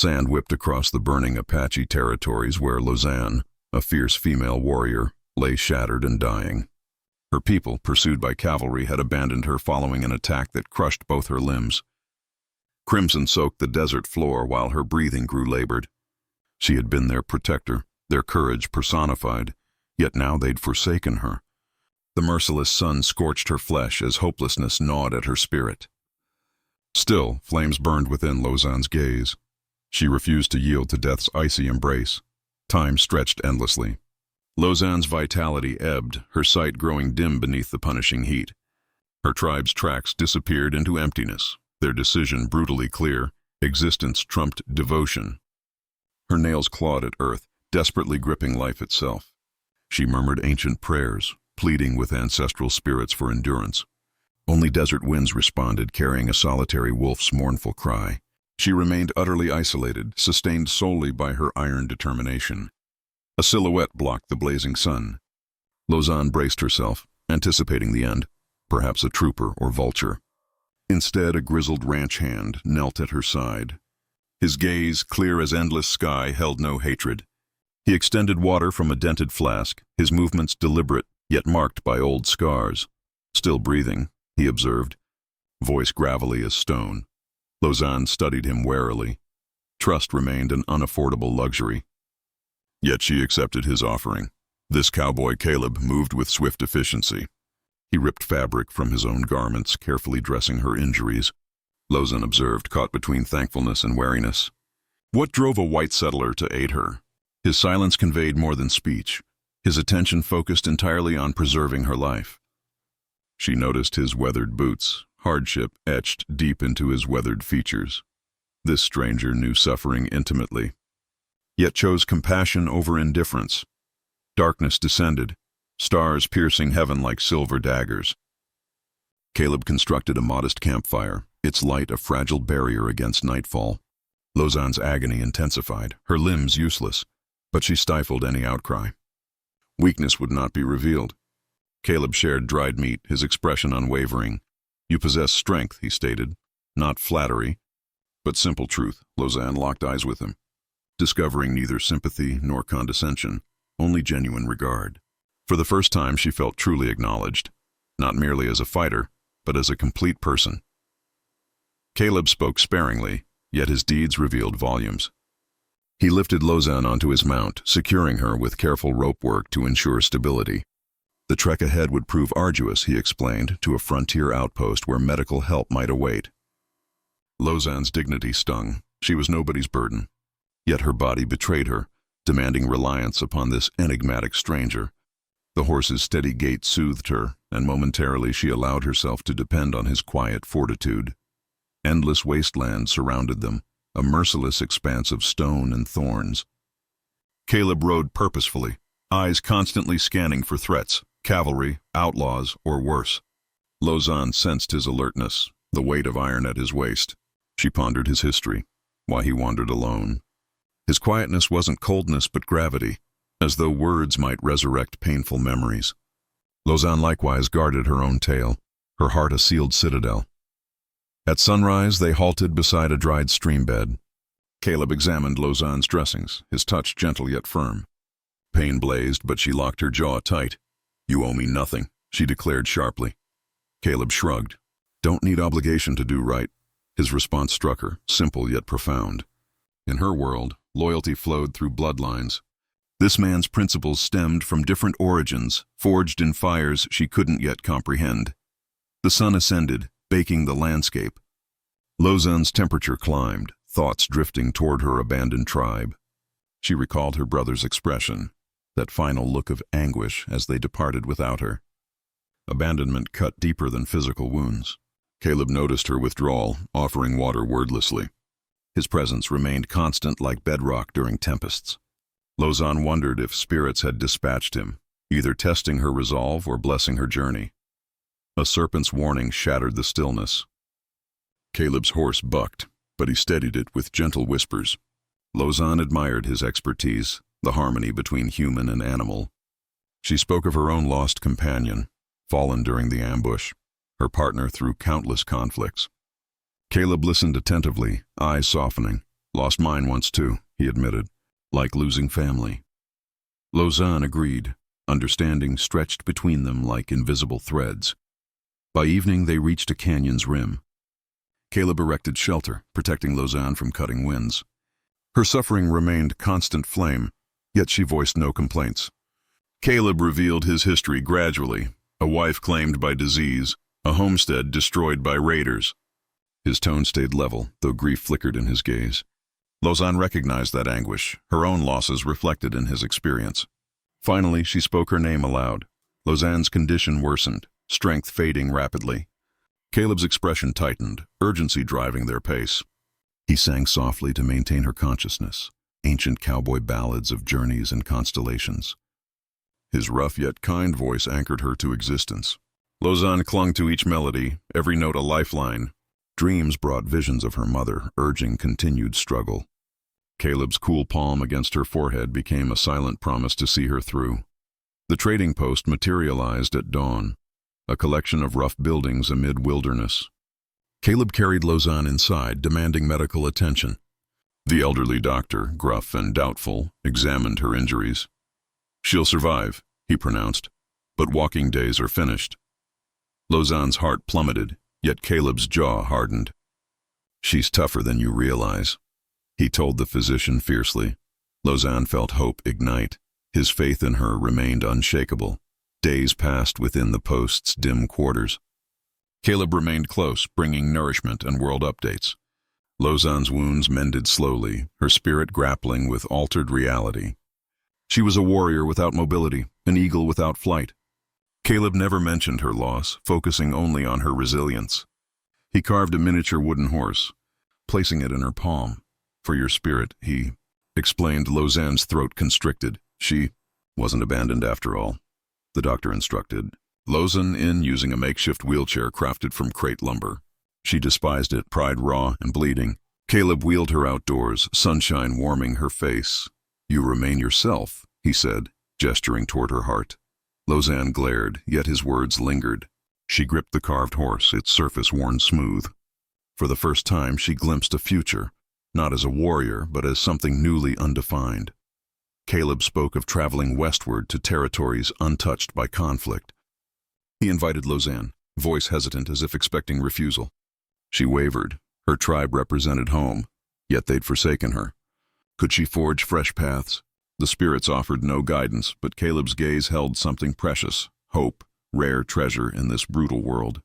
Sand whipped across the burning Apache territories where Lausanne, a fierce female warrior, lay shattered and dying. Her people, pursued by cavalry, had abandoned her following an attack that crushed both her limbs. Crimson soaked the desert floor while her breathing grew labored. She had been their protector, their courage personified, yet now they'd forsaken her. The merciless sun scorched her flesh as hopelessness gnawed at her spirit. Still, flames burned within Lausanne's gaze. She refused to yield to death's icy embrace. Time stretched endlessly. Lausanne's vitality ebbed, her sight growing dim beneath the punishing heat. Her tribe's tracks disappeared into emptiness, their decision brutally clear: existence trumped devotion. Her nails clawed at earth, desperately gripping life itself. She murmured ancient prayers, pleading with ancestral spirits for endurance. Only desert winds responded, carrying a solitary wolf's mournful cry. She remained utterly isolated, sustained solely by her iron determination. A silhouette blocked the blazing sun. Lausanne braced herself, anticipating the end, perhaps a trooper or vulture. Instead, a grizzled ranch hand knelt at her side. His gaze, clear as endless sky, held no hatred. He extended water from a dented flask, his movements deliberate, yet marked by old scars. Still breathing, he observed, voice gravelly as stone. Lausanne studied him warily. Trust remained an unaffordable luxury. Yet she accepted his offering. This cowboy Caleb moved with swift efficiency. He ripped fabric from his own garments, carefully dressing her injuries. Lausanne observed, caught between thankfulness and wariness. What drove a white settler to aid her? His silence conveyed more than speech. His attention focused entirely on preserving her life. She noticed his weathered boots, hardship etched deep into his weathered features. This stranger knew suffering intimately, yet chose compassion over indifference. Darkness descended, stars piercing heaven like silver daggers. Caleb constructed a modest campfire, its light a fragile barrier against nightfall. Lausanne's agony intensified, her limbs useless, but she stifled any outcry. Weakness would not be revealed. Caleb shared dried meat, his expression unwavering. "You possess strength," he stated. Not flattery, but simple truth. Lausanne locked eyes with him, discovering neither sympathy nor condescension, only genuine regard. For the first time she felt truly acknowledged, not merely as a fighter, but as a complete person. Caleb spoke sparingly, yet his deeds revealed volumes. He lifted Lausanne onto his mount, securing her with careful rope work to ensure stability. The trek ahead would prove arduous, he explained, to a frontier outpost where medical help might await. Lausanne's dignity stung. She was nobody's burden. Yet her body betrayed her, demanding reliance upon this enigmatic stranger. The horse's steady gait soothed her, and momentarily she allowed herself to depend on his quiet fortitude. Endless wasteland surrounded them, a merciless expanse of stone and thorns. Caleb rode purposefully, eyes constantly scanning for threats, cavalry, outlaws, or worse. Lausanne sensed his alertness, the weight of iron at his waist. She pondered his history, why he wandered alone. His quietness wasn't coldness but gravity, as though words might resurrect painful memories. Lausanne likewise guarded her own tale, her heart a sealed citadel. At sunrise they halted beside a dried stream bed. Caleb examined Lausanne's dressings, his touch gentle yet firm. Pain blazed, but she locked her jaw tight. "You owe me nothing," she declared sharply. Caleb shrugged. "Don't need obligation to do right." His response struck her, simple yet profound. In her world, loyalty flowed through bloodlines. This man's principles stemmed from different origins, forged in fires she couldn't yet comprehend. The sun ascended, baking the landscape. Lausanne's temperature climbed, thoughts drifting toward her abandoned tribe. She recalled her brother's expression, that final look of anguish as they departed without her. Abandonment cut deeper than physical wounds. Caleb noticed her withdrawal, offering water wordlessly. His presence remained constant like bedrock during tempests. Lausanne wondered if spirits had dispatched him, either testing her resolve or blessing her journey. A serpent's warning shattered the stillness. Caleb's horse bucked, but he steadied it with gentle whispers. Lausanne admired his expertise, the harmony between human and animal. She spoke of her own lost companion, fallen during the ambush, her partner through countless conflicts. Caleb listened attentively, eyes softening. Lost mine once too, he admitted. Like losing family. Lausanne agreed. Understanding stretched between them like invisible threads. By evening, they reached a canyon's rim. Caleb erected shelter, protecting Lausanne from cutting winds. Her suffering remained constant flame, yet she voiced no complaints. Caleb revealed his history gradually, a wife claimed by disease, a homestead destroyed by raiders. His tone stayed level, though grief flickered in his gaze. Lausanne recognized that anguish, her own losses reflected in his experience. Finally, she spoke her name aloud. Lausanne's condition worsened, strength fading rapidly. Caleb's expression tightened, urgency driving their pace. He sang softly to maintain her consciousness, ancient cowboy ballads of journeys and constellations. His rough yet kind voice anchored her to existence. Lausanne clung to each melody, every note a lifeline. Dreams brought visions of her mother, urging continued struggle. Caleb's cool palm against her forehead became a silent promise to see her through. The trading post materialized at dawn, a collection of rough buildings amid wilderness. Caleb carried Lausanne inside, demanding medical attention. The elderly doctor, gruff and doubtful, examined her injuries. "She'll survive," he pronounced, "but walking days are finished." Lausanne's heart plummeted, yet Caleb's jaw hardened. "She's tougher than you realize," he told the physician fiercely. Lausanne felt hope ignite. His faith in her remained unshakable. Days passed within the post's dim quarters. Caleb remained close, bringing nourishment and world updates. Lausanne's wounds mended slowly, her spirit grappling with altered reality. She was a warrior without mobility, an eagle without flight. Caleb never mentioned her loss, focusing only on her resilience. He carved a miniature wooden horse, placing it in her palm. "For your spirit," he explained. Lausanne's throat constricted. "She wasn't abandoned after all," the doctor instructed. Lausanne in using a makeshift wheelchair crafted from crate lumber. She despised it, pride raw and bleeding. Caleb wheeled her outdoors, sunshine warming her face. "You remain yourself," he said, gesturing toward her heart. Lausanne glared, yet his words lingered. She gripped the carved horse, its surface worn smooth. For the first time, she glimpsed a future, not as a warrior, but as something newly undefined. Caleb spoke of traveling westward to territories untouched by conflict. He invited Lausanne, voice hesitant as if expecting refusal. She wavered. Her tribe represented home, yet they'd forsaken her. Could she forge fresh paths? The spirits offered no guidance, but Caleb's gaze held something precious, hope, rare treasure in this brutal world.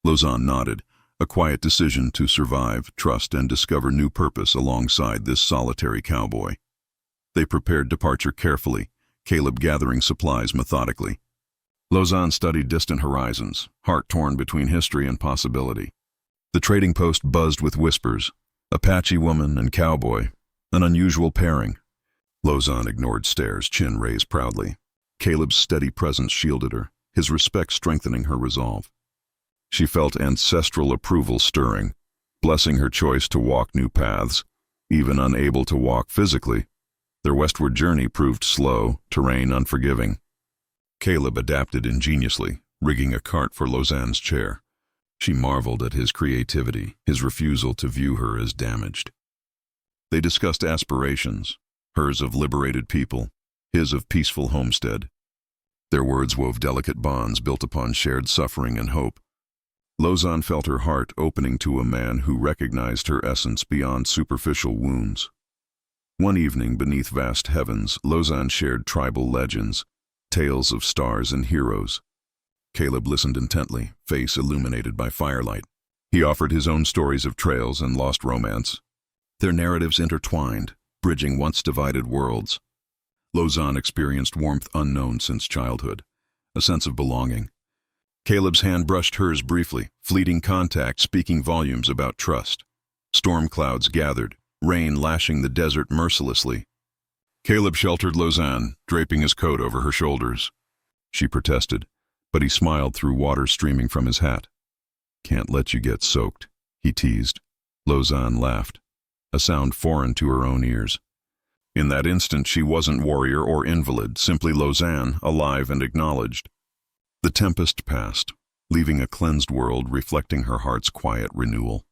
Lausanne nodded, a quiet decision to survive, trust, and discover new purpose alongside this solitary cowboy. They prepared departure carefully, Caleb gathering supplies methodically. Lausanne studied distant horizons, heart torn between history and possibility. The trading post buzzed with whispers. Apache woman and cowboy, an unusual pairing. Lausanne ignored stares, chin raised proudly. Caleb's steady presence shielded her, his respect strengthening her resolve. She felt ancestral approval stirring, blessing her choice to walk new paths, even unable to walk physically. Their westward journey proved slow, terrain unforgiving. Caleb adapted ingeniously, rigging a cart for Lausanne's chair. She marveled at his creativity, his refusal to view her as damaged. They discussed aspirations, hers of liberated people, his of peaceful homestead. Their words wove delicate bonds built upon shared suffering and hope. Lausanne felt her heart opening to a man who recognized her essence beyond superficial wounds. One evening beneath vast heavens, Lausanne shared tribal legends, tales of stars and heroes. Caleb listened intently, face illuminated by firelight. He offered his own stories of trails and lost romance. Their narratives intertwined, bridging once divided worlds. Lausanne experienced warmth unknown since childhood, a sense of belonging. Caleb's hand brushed hers briefly, fleeting contact speaking volumes about trust. Storm clouds gathered, rain lashing the desert mercilessly. Caleb sheltered Lausanne, draping his coat over her shoulders. She protested, but he smiled through water streaming from his hat. "Can't let you get soaked," he teased. Lausanne laughed, a sound foreign to her own ears. In that instant, she wasn't warrior or invalid, simply Lausanne, alive and acknowledged. The tempest passed, leaving a cleansed world reflecting her heart's quiet renewal.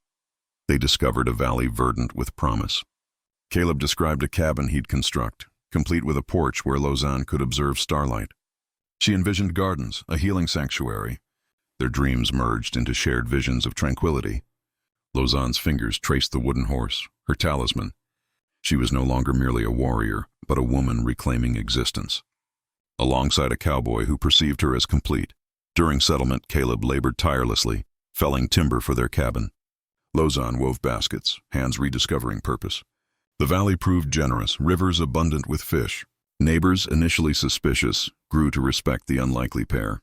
They discovered a valley verdant with promise. Caleb described a cabin he'd construct, complete with a porch where Lausanne could observe starlight. She envisioned gardens, a healing sanctuary. Their dreams merged into shared visions of tranquility. Lausanne's fingers traced the wooden horse, her talisman. She was no longer merely a warrior, but a woman reclaiming existence. Alongside a cowboy who perceived her as complete, during settlement, Caleb labored tirelessly, felling timber for their cabin. Lausanne wove baskets, hands rediscovering purpose. The valley proved generous, rivers abundant with fish. Neighbors, initially suspicious, grew to respect the unlikely pair.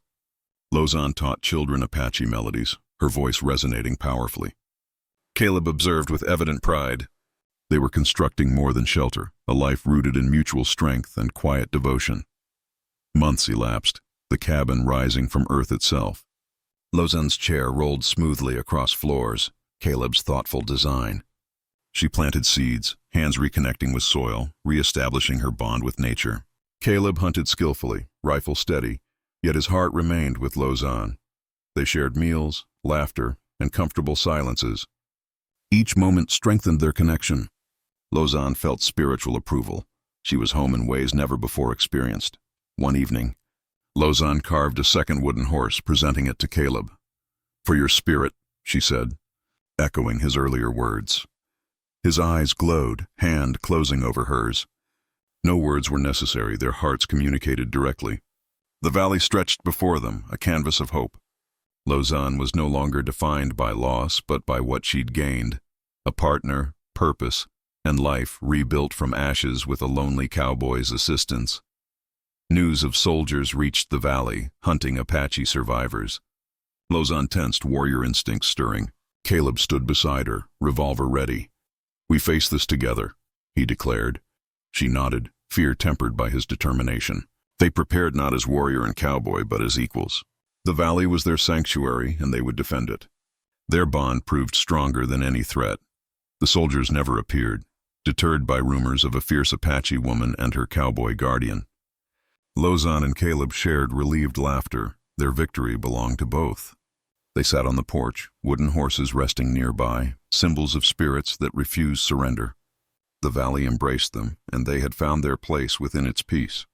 Lausanne taught children Apache melodies, her voice resonating powerfully. Caleb observed with evident pride. They were constructing more than shelter, a life rooted in mutual strength and quiet devotion. Months elapsed, the cabin rising from earth itself. Lausanne's chair rolled smoothly across floors, Caleb's thoughtful design. She planted seeds, hands reconnecting with soil, re-establishing her bond with nature. Caleb hunted skillfully, rifle steady, yet his heart remained with Lausanne. They shared meals, laughter, and comfortable silences. Each moment strengthened their connection. Lausanne felt spiritual approval. She was home in ways never before experienced. One evening, Lausanne carved a second wooden horse, presenting it to Caleb. "For your spirit," she said, echoing his earlier words. His eyes glowed, hand closing over hers. No words were necessary, their hearts communicated directly. The valley stretched before them, a canvas of hope. Lausanne was no longer defined by loss, but by what she'd gained: a partner, purpose, and life rebuilt from ashes with a lonely cowboy's assistance. News of soldiers reached the valley, hunting Apache survivors. Lausanne tensed, warrior instincts stirring. Caleb stood beside her, revolver ready. "We face this together," he declared. She nodded, fear tempered by his determination. They prepared not as warrior and cowboy, but as equals. The valley was their sanctuary, and they would defend it. Their bond proved stronger than any threat. The soldiers never appeared, deterred by rumors of a fierce Apache woman and her cowboy guardian. Lausanne and Caleb shared relieved laughter. Their victory belonged to both. They sat on the porch, wooden horses resting nearby, symbols of spirits that refused surrender. The valley embraced them, and they had found their place within its peace.